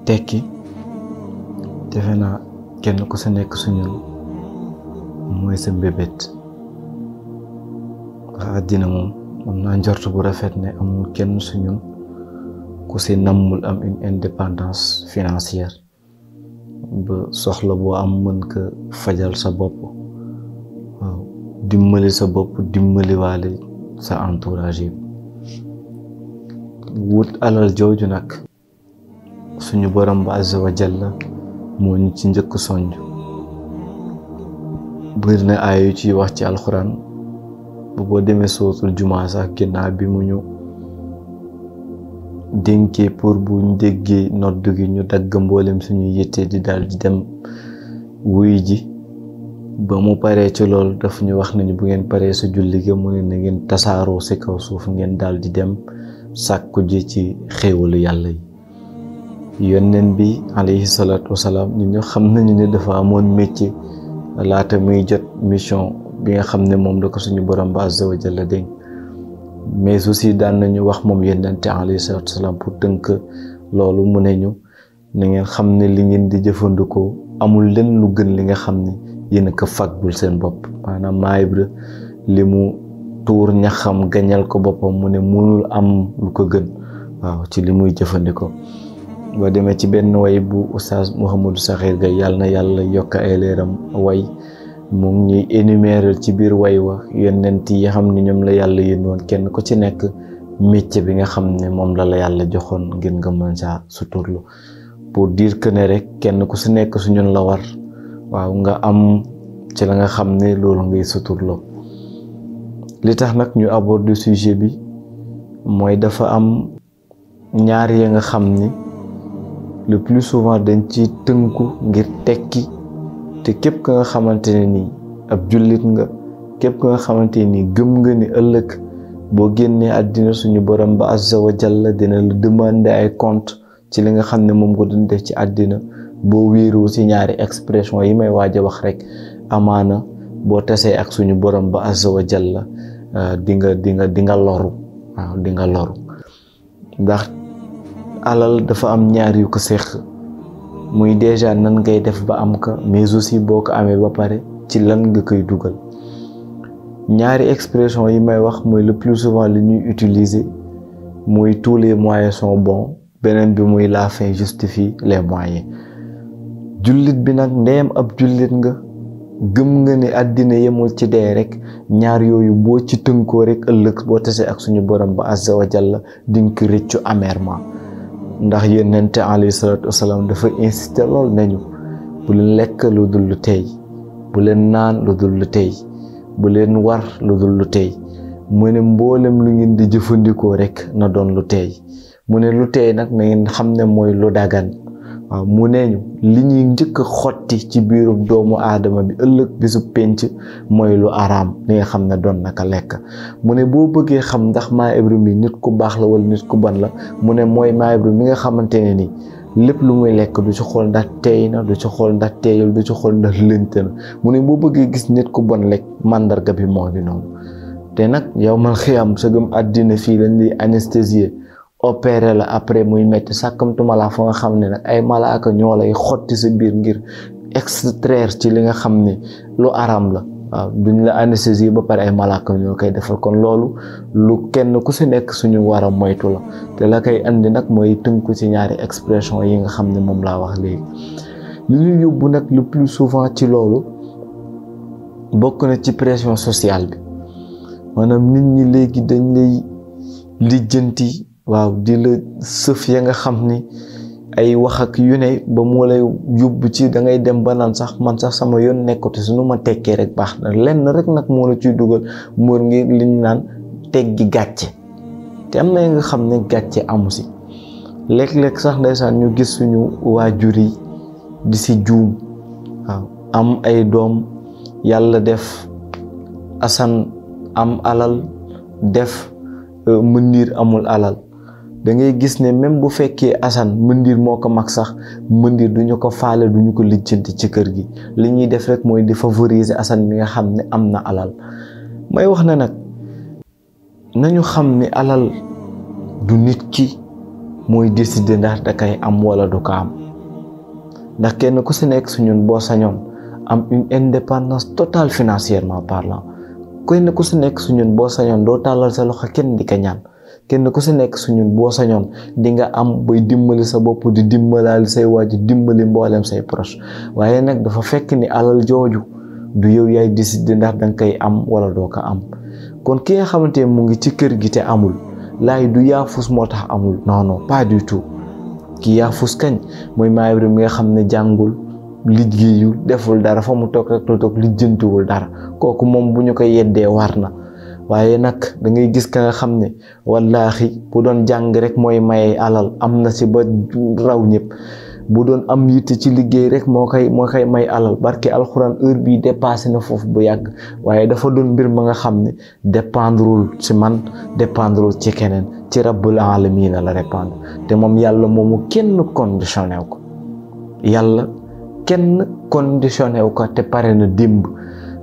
tekki defe naa kenn ku sa nekk suñu mooy sa mbébét ndax àddina moom am naa njort bu rafet ne amul kenn suñu ku si nammul am une indépendance financière ba soxla boo am mën ko fajal sa bopp waaw dimbali sa bopp dimbali waale sa entourage yi wut alal jooju nag suñu borom ba azza wa jalla moo ñu ci njëkk sonj bëri na ay yu ci wax ci alxuraan bu boo demee sootul jumaa sax ginnaaw bi mu ñu dénkee pour buñ déggee nodd gi ñu dagg mboolem suñu yitte di daal di dem wuy ji ba mu paree ci loolu daf ñu wax nañu bu ngeen paree sa julli ga mu ne na ngeen tasaaroo ci kaw suuf ngeen daal di dem sàkku ji ci xéewalu yàlla yi yónneen bi alayhi salaatu wasalaam ñu xam nañu ne dafa amoon métier laata muy jot mission bi nga xam ne moom la ko suñu borom ba azza wa jalla dénk mais aussi daan nañu wax moom yónnente alayhi salaatu wasalaam pour tënk loolu mu ne ñu na ngeen xam ne li ngeen di jëfandikoo amul lenn lu gën li nga xam ne yéen a ko faggul seen bopp maanaam Maam Ibra li mu tuur ñaxam gañal ko boppam mu ne mënul am lu ko gën waaw ci li muy jëfandikoo boo demee ci benn way bu oustaz Mouhamadou Sakhir Gaye yàlla na yàlla yokk ay leeram way mu ngi ñuy énumérer ci biir way wa yonent yi xam ne ñoom la yàlla yéen woon kenn ku ci nekk métier bi nga xam ne moom la yàlla joxoon ngir nga mën saa suturlu pour dire que ne rek kenn ku si nekk su ñun la war waaw nga am ci la nga xam ne loolu ngay suturloo li tax nag ñu aborder sujet bi mooy dafa am ñaar ya nga xam ni le plus souvent dañ ci tënku ngir tekki te képp ka nga xamante ne nii ab jullit nga képp ka nga xamante ni gëm nga ni ëllëg boo génnee àddina suñu borom ba azza wa jalla dina la demander ay compte ci li nga xam ne moom ko doon def ci àddina boo wéeru ci ñaari expression yi may waaj a wax rek amaana boo tasee ak suñu borom ba azza wa jalla di nga loru waaw di nga loru ndax alal dafa am ñaar yu ko seq muy déjà nan ngay def ba am ka mais aussi boo ko amee ba pare ci lan nga koy dugal ñaari expression yi may wax mooy le plus souvent li ñuy utiliser muy tous les moyens sont bons beneen bi muy la fin justifie les moyens jullit bi nag ndeyam ab jullit nga gëm nga ni àddina yemul ci dee rek ñaar yooyu boo ci tënkoo rek ëllëg boo tasee ak suñu borom ba azza wa jalla dinga ko rëccu amèrement ndax yonent alayhi salaatu wasalaam dafa insister lool nañu bu leen lekk lu dul lu tey bu leen naan lu dul lu tey bu leen war lu dul lu tey mu ne mboolem lu ngeen di jëfandikoo rek na doon lu tey mu ne lu tey nag na ngeen xam ne mooy lu dagan waaw mu ne ñu li ñuy njëkk a xotti ci biiru doomu aadama bi ëllëg bisu penc mooy lu araam li nga xam ne doon naka lekk mu ne boo bëggee xam ndax Maam Ibra mi nit ku baax la wala nit ku bon la mu ne mooy Maam Ibra mi nga xamante ne ni lépp lu muy lekk du ci xool ndax teey na du ci xool ndax teeyul du ci xool ndax lënt na mu ne boo bëggee gis nit ku bon lekk mandarga bi moo ngi noonu te nag yow man xiyam sëgëm àddina fii lañ di anesthésier opéré la après muy metti sàkkamtuma la fa nga xam ne nag ay malaaka ñoo lay xotti sa biir ngir extraire ci li nga xam ne lu araam la waaw duñ la anesthésie ba pare ay malaaka ñoo koy defal kon loolu lu kenn ku si nekk suñu war a moytu la te la koy andi nag mooy tënku ci ñaari expression yi nga xam ne moom laa wax léegi li ñu yóbbu nag le plus souvent ci loolu bokk na ci pression sociale bi maanaam nit ñi léegi dañ lay lijjanti waaw di la sëf ya nga xam ni ay wax ak yu ne ba moo lay yóbbu ci da ngay dem ba naan sax man sax sama yoon nekkatu su nu ma tekkee rek baax na lenn rek nag moo la ciy dugal moor ngi liñ naan teggi gàcce te am na nga xam ne gàcce amu si léeg-léeg sax ndeysaan ñu gis suñu waajur yi di si juum waaw am ay doom yàlla def Asan am alal def Mëndiir amul alal da ngay gis ne même bu fekkee Assane Mëndiir moo ko mag sax Mëndiir duñu ko faale duñu ko lijjanti ci kër gi li ñuy def rek mooy di favoriser Assane mi nga xam ne am na alal may wax ne nag nañu xam ne alal du nit ki mooy décider ndax da kay am wala du ko am. ndax kenn ku si nekk su ñun boo sañoon am une indépendance totale financièrement parlant, kenn ku si nekk su ñun boo sañoon doo tàllal sa loxo kenn di ko ñaan, kenn ku si nekk su ñun boo sañoon di nga am bay dimbali sa bopp, di dimbalaali say waaju, dimbali mboolem say proche. waaye nag dafa fekk ni alal jooju du yow yaay décider ndax danga koy am wala doo ko am. kon ki nga xamante ne mu ngi ci kër gi te amul, laay du yaafus moo tax amul, non non pas du tout. ki yaafus kañ mooy Maam Ibra mi nga xam ne jàngul, liggéeyul, deful dara, fa mu toog rek toog lijjantiwul dara, kooku moom bu ñu ko yeddee war na. waaye nag da ngay gis ka nga xam ne wallaahi bu doon jàng rek mooy maye alal, am na si ba raw ñëpp. bu doon am yitte ci liggéey rek moo koy may alal, barke alxuraan heure bii dépassé na foofu bu yàgg. waaye dafa doon mbir ma nga xam ne dépendrul ci man, dépendrul ci keneen, ci rabbul aalamiina la dépendre. te moom yàlla moomu kenn conditionné wu ko, yàlla kenn conditionné wu ko te pare na démb.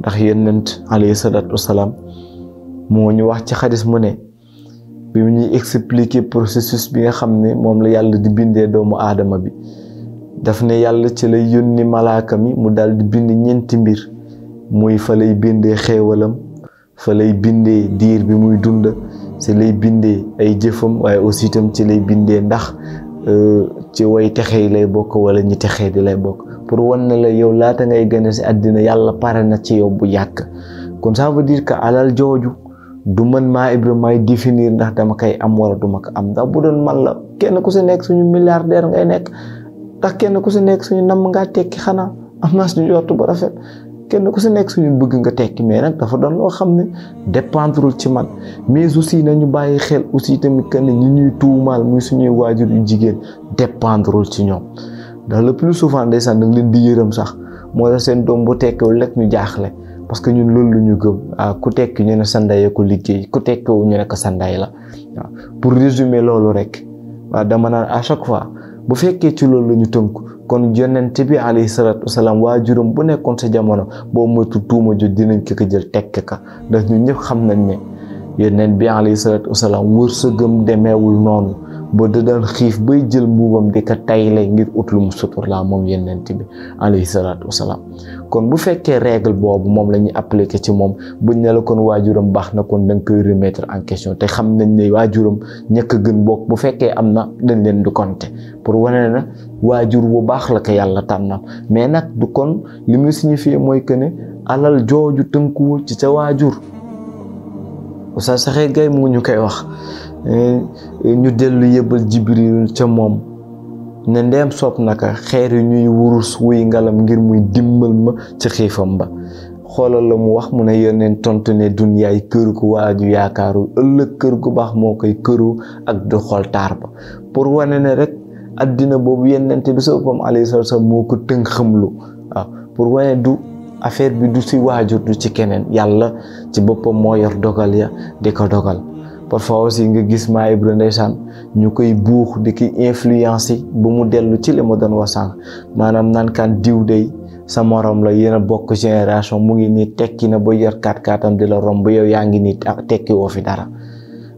ndax yonent alayhi salaatu wasalaam moo ñu wax ci xadis mu ne, bi mu ñuy expliquer processus bi nga xam ne moom la yàlla di bindee doomu aadama bi, daf ne yàlla ci lay yónni malaaka mi mu daal di bind ñeenti mbir. muy fa lay bindee xéewalam, fa lay bindee diir bi muy dund, ci lay bindee ay jëfam, waaye aussi itam ci lay bindee ndax ci way texee lay bokk wala ñi texee di lay bokk, pour wan ne la yow laata ngay gën a si àddina yàlla pare na ci yow bu yàgg. kon ça veut dire que alal jooju du man Maam Ibra may définir ndax dama koy am wala duma ko am. ndax bu doon man la, kenn ku si nekk suñu milliardaire ngay nekk, ndax kenn ku si nekk suñu namm ngaa tekki, xanaa am naa suñu yortu ba rafet. kenn ku si nekk suñu bëgg nga tekki, mais nag dafa doon loo xam ne dépendrul ci man. mais aussi nañu bàyyi xel aussi tamit que ne ñi ñuy tuumaal muy suñuy waajur yu jigéen dépendrul ci ñoom. ndax le plus souvent ndeysaan da nga leen di yërëm sax, moo tax seen doom bu tekkiwul rek ñu jaaxle. parce que ñun loolu lu ñu gëm, ku tekki ñu ne sa ndey ko liggéey, ku tekkiwu ñu ne ko sa ndey la. waaw pour résumer loolu rek, waaw dama naan à chaque fois bu fekkee ci loolu la ñu tënk, kon yonent bi alayhi salaatu wasalaam waajuram bu nekkoon sa jamono boo moytu tuuma ju dinañ ko jël tekk ka. ndax ñun ñëpp xam nañ ne yonent bi alayhi salaatu wasalaam wërsëgam demeewul noonu, ba da daan xiif bay jël mbuubam di ko tayle ngir ut lu mu sutur laa moom yonent bi alayhi salaatu wasalaam. kon bu fekkee règle boobu moom la ñuy appliquer ci moom, buñ ne la kon waajuram baax na, kon da nga koy remettre en question. te xam nañ ne waajuram ñëkk a gën bokk, bu fekkee am na dañ leen di compter pour wane na waajur bu baax la ko yàlla tànnal. mais nag du kon li muy signifier mooy que ne alal jooju tënkuwul ci ca waajur. Oustaz Sakhir Gaye mu ñu koy wax, ñu dellu yëbal Jibril ca moom ne ndeem soob naka xeer yi ñuy wurus wuy ngalam ngir muy dimbal ma ci xiifam ba. xoolal la mu wax mu ne yoneen tontu ne dunyaay kër gu waaju yaakaaru, ëllëg kër gu baax moo koy këru ak du xool taar ba. pour wane ne rek addina boobu yonent bi sa boppam alayhi salaatu salaam moo ko tënk xamlu. waaw pour wane du affaire bi du ci waajur, du ci keneen, yàlla ci boppam moo yor dogal ya di ko dogal. parfois aussi nga gis Maam Ibra ndeysaan ñu koy buux di ki influencer ba mu dellu ci li ma doon wax sànq, maanaam naan kan diw day sa morom la, yéen a bokk génération, mu ngi nii tekki na ba yor 4x4 di la romb, yow yaa ngi nii tekki woo fi dara.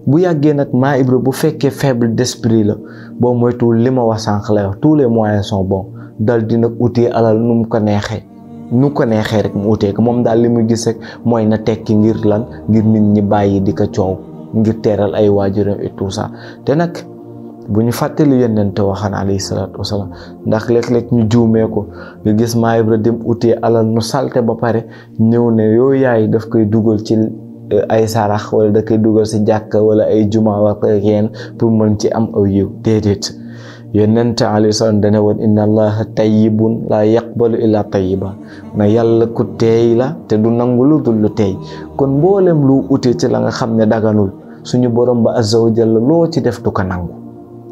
bu yàggee nag Maam Ibra bu fekkee faible d'esprit la, boo moytuwul li ma wax sànq lay wax, tous les moyens sont bons, dal dina utee alal nu mu ko neexee rek mu utee ko. moom daal li mu gis rek mooy na tekki ngir lan, ngir nit ñi bàyyi di ko coow, ngir teeral ay waajuram et tout ça. te nag bu ñu fàttali yonent waxaan alayhi salaatu wasalaam, ndax léeg-léeg ñu juumee ko, nga gis Maam Ibra dem utee alal nu salte ba pare ñëw ne yoo yaay daf koy dugal ci ay sarax wala da koy dugal si jàkka wala ay juma wax yeen pour mën ci am aw yiw. déedéet, yonent alayhi salaam dane woon inna allaha tayyibun la yaqbalu illa tayyiba, na yàlla ku teey la te du nangu lu dul lu teey. kon mboolem lu utee ci la nga xam ne daganul, suñu borom ba azza wa jalla loo ci def du ko nangu,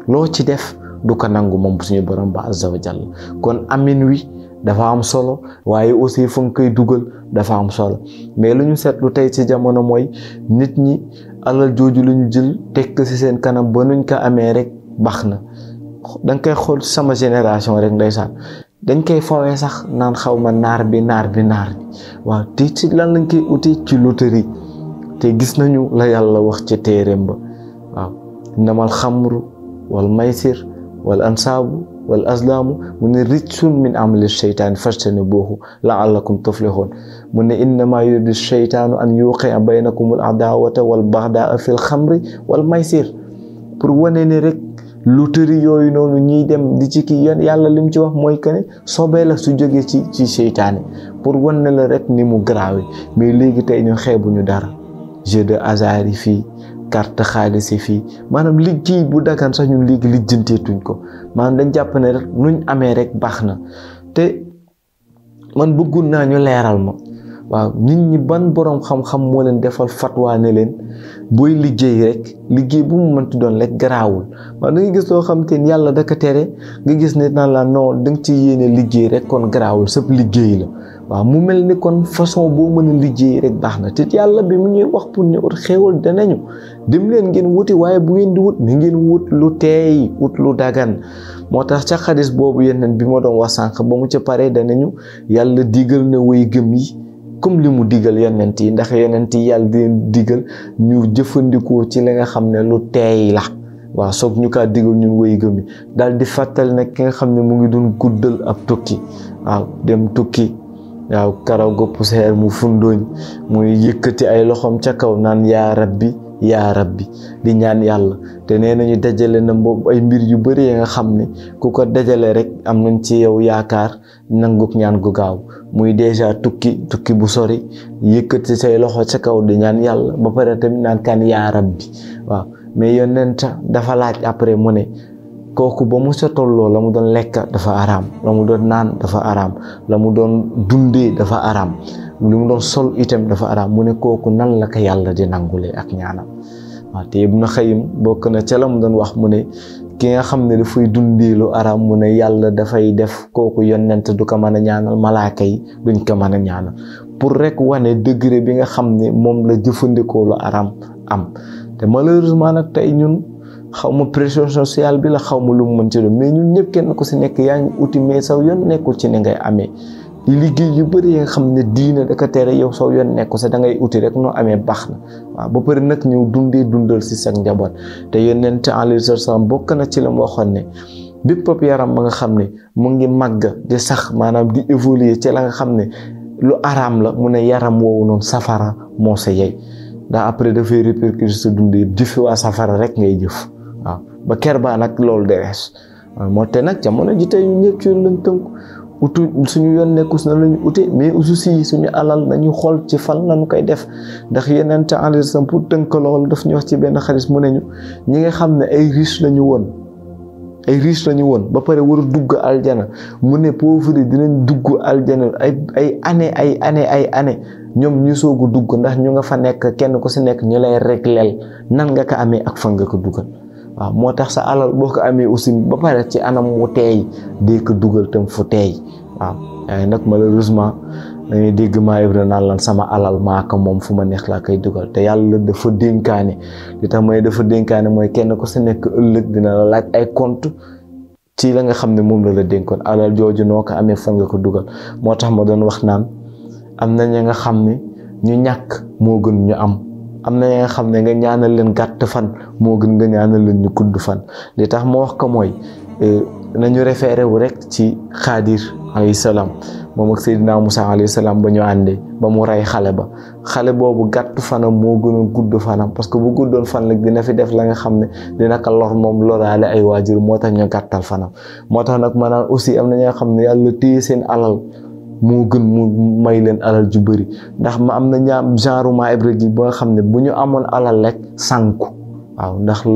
loo ci def du ko nangu moom suñu borom ba azza wa jalla. kon amin wi dafa am solo, waaye aussi fu nga koy dugal dafa am solo. mais lu ñu seetlu tey ci jamono mooy nit ñi alal jooju lu ñu jël tekk ci seen kanam ba nuñ ko amee rek baax na. da nga koy xool sama génération rek ndeysaan, dañ koy fawee sax naan xaw ma naar bi waaw te ci lan lañ koy uti ci loterie. te gis nañu la yàlla wax ci téereem ba, waaw innamal xamru wal maysir wal ansaabu wal azlaamu mu ne rijsun min amali sheytaani fajtanibuuhu la'allakum tuflihun mu ne innamaa yuridu sheytaanu an yuqi'a baynakumul adaawata wal bagdaa fil xamri wal maysir pour wane ne rek loterie yooyu noonu ñuy dem di ci kii yàlla lim ci wax mooy que ne sobee la su jógee ci seytaane pour wane la rek ni mu grave mais léegi tey ñu xeebuñu dara jeu de hasard yi fii carte xaalis yi fii maanaam liggéey bu dagan sax ñun léegi lijjanteetuñ ko maanaam dañ jàpp ne rek nuñ amee rek baax na te man bëggun naa ñu leeral ma waaw nit ñi ban boroom xam-xam moo leen defal fatwa ne leen booy liggéey rek liggéey bu mu mënti doon rek garaawul waaw da nga gis loo xam te yàlla da ko tere nga gis ne naan la non da nga ci yéene liggéey rek kon garaawul sëpp liggéey la waaw mu mel ni kon façon boo mën a liggéey rek baax na te yàlla bi mu ñuy wax pour ñu ut xéewal danañu dem leen ngeen wuti waaye bu ngeen di wut ni ngeen wut lu teey wut lu dagan moo tax ca xadis boobu yeneen bi ma doon wax sànq ba mu ca paree danañu yàlla digal na way gëm yi comme li mu digal yonent yi ndax yonent yi yàlla di leen digal ñu jëfandikoo ci li nga xam ne lu teey la waaw soog ñu kaa digal ñun way gëm yi daal di fàttali nag ki nga xam ne mu ngi doon guddal ab tukki waaw dem tukki waaw karaw ga poussière mu fundooñ muy yëkkati ay loxoom ca kaw naan yaa rabbi di ñaan yàlla te nee nañu dajale na boobu ay mbir yu bari ya nga xam ne ku ko dajale rek am nañ ci yow yaakaar nanguk ñaan gu gaaw muy déjà tukki bu sori yëkkati say loxo ca kaw di ñaan yàlla ba pare tamit naan kan yaa rabbi waaw mais yonent dafa laaj après mu ne kooku ba mu sa tolloo la mu doon lekk dafa araam la mu doon naan dafa araam la mu doon dundee dafa araam li mu doon sol itam dafa araam mu ne kooku nan la ko yàlla di nangulee ak ñaanam waaw te Ibnu Xayyim bokk na ca la mu doon wax mu ne ki nga xam ne dafay dundee lu araam mu ne yàlla dafay def kooku yonent du ko mën a ñaanal malaaka yi duñ ko mën a ñaanal pour rek wane degré bi nga xam ne moom la jëfandikoo lu araam am te malheureusement nag tey ñun xaw ma pression sociale bi la xaw ma lu mu mën ci doon mais ñun ñëpp kenn ku si nekk yaa ngi uti mais saw yoon nekkul ci ne ngay amee liggéey yu bëri yi nga xam ne diina da ko tere yow saw yoon nekku sa da ngay uti rek noo amee baax na waaw ba pare nag ñëw dundal si sa njaboot te yonent alayhi salaam bokk na ci la mu waxoon ne bépp yaram ba nga xam ne mu ngi màgg di sax maanaam di évoluer ci la nga xam ne lu araam la mu ne yaram woowu noonu safara moo sa yey ndax après dafay répercuter sa dund yëpp jëfi waa safara rek ngay jëf waaw ba ker baa nag loolu de rees moo te nag jamono ji tey ñu ñëpp ci lañ tënku utu suñu yoon nekkus na lañu ute mais aussi suñu alal nañu xool ci fan lañu koy def ndax yeneen te enregistrement pour tënk loolu daf ñu wax ci benn xalis mu ne ñu ñi nga xam ne ay riche lañu woon ba pare war a dugg aljana mu ne pauvre yi dinañ dugg aljana ay année ñoom ñu soogu dugg ndax ñu nga fa nekk kenn ku si nekk ñu lay régleel nan nga ko amee ak fan nga ko dugal waaw moo tax sa alal boo ko amee aussi ba pare ci anam wu teey dee ko dugal tam fu teey waaw waaye nag malheureusement dañuy dégg maa Ibra naan lan sama alal maa ko moom fu ma neex laa koy dugal te yàlla dafa dénkaane li tax mooy dafa dénkaane mooy kenn ku si nekk ëllëg dina la laaj ay compte ci la nga xam ne moom la dénkoon alal jooju noo ko amee fan nga ko dugal moo tax ma doon wax naan am na ña nga xam ne ñu ñàkk moo gën ñu am na ña nga xam ne nga ñaanal leen gàtt fan moo gën nga ñaanal leen ñu gudd fan li tax ma wax ko mooy nañu référé wu rek ci Xaadir alayhi salaam moom ak Seydina Musaa alayhi salaam ba ñu àndee ba mu rey xale boobu gàtt fanam moo gënoon gudd fanam parce que bu guddoon fan nag dina fi def la nga xam ne dina ko lor moom loraale ay waajur moo tax ñu gàttal fanam moo tax nag maanaam aussi am na ña nga xam ne yàlla téye seen alal moo gën mu may leen alal ju bëri ndax ma am na ñaam genre maa Ibra gi ba nga xam ne bu ñu amoon alal rek sànku waaw ndax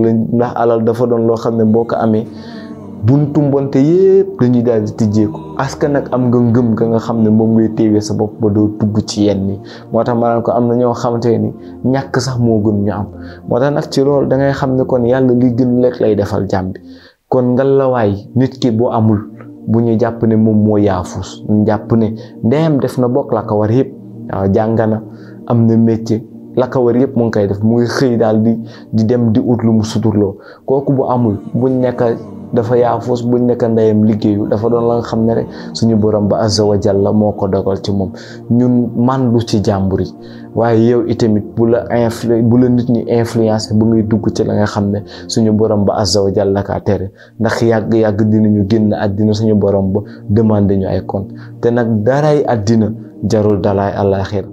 alal dafa doon loo xam ne boo ko amee buntu mbonte yépp dañuy daal di tijjeeku askan nag am nga ngëm ga nga xam ne moom ngay téewee sa bopp ba doo tugg ci yenn ni moo tax maanaam ko am na ñoo xamante ni ñàkk sax moo gën ñu am moo tax nag ci loolu da ngay xam ne kon yàlla li gën lekk lay defal jàmm bi kon ngalawaay nit ki boo amul bu ñu jàpp ne moom moo yaafus ñu jàpp ne ndeyam def na bokk la ko war yëpp waaw jàng na am na métier la ko war yëpp mu ngi koy def mu ngi xëy daal di dem di ut lu mu suturloo kooku bu amul buñ nekk dafa yaafus, buñ nekk ndeyam liggéeyu, dafa doon la nga xam ne rek suñu borom ba azza wa jalla moo ko dogal ci moom. ñun mandu ci jàmbur yi, waaye yow itamit bu la nit ñi influencé bu ngay dugg ci la nga xam ne suñu borom ba azza wa jalla kaa tere, ndax yàgg-yàgg dinañu génn àddina suñu borom ba demandé ñu ay compte. te nag daray àddina jarul dalaay àllaaxira.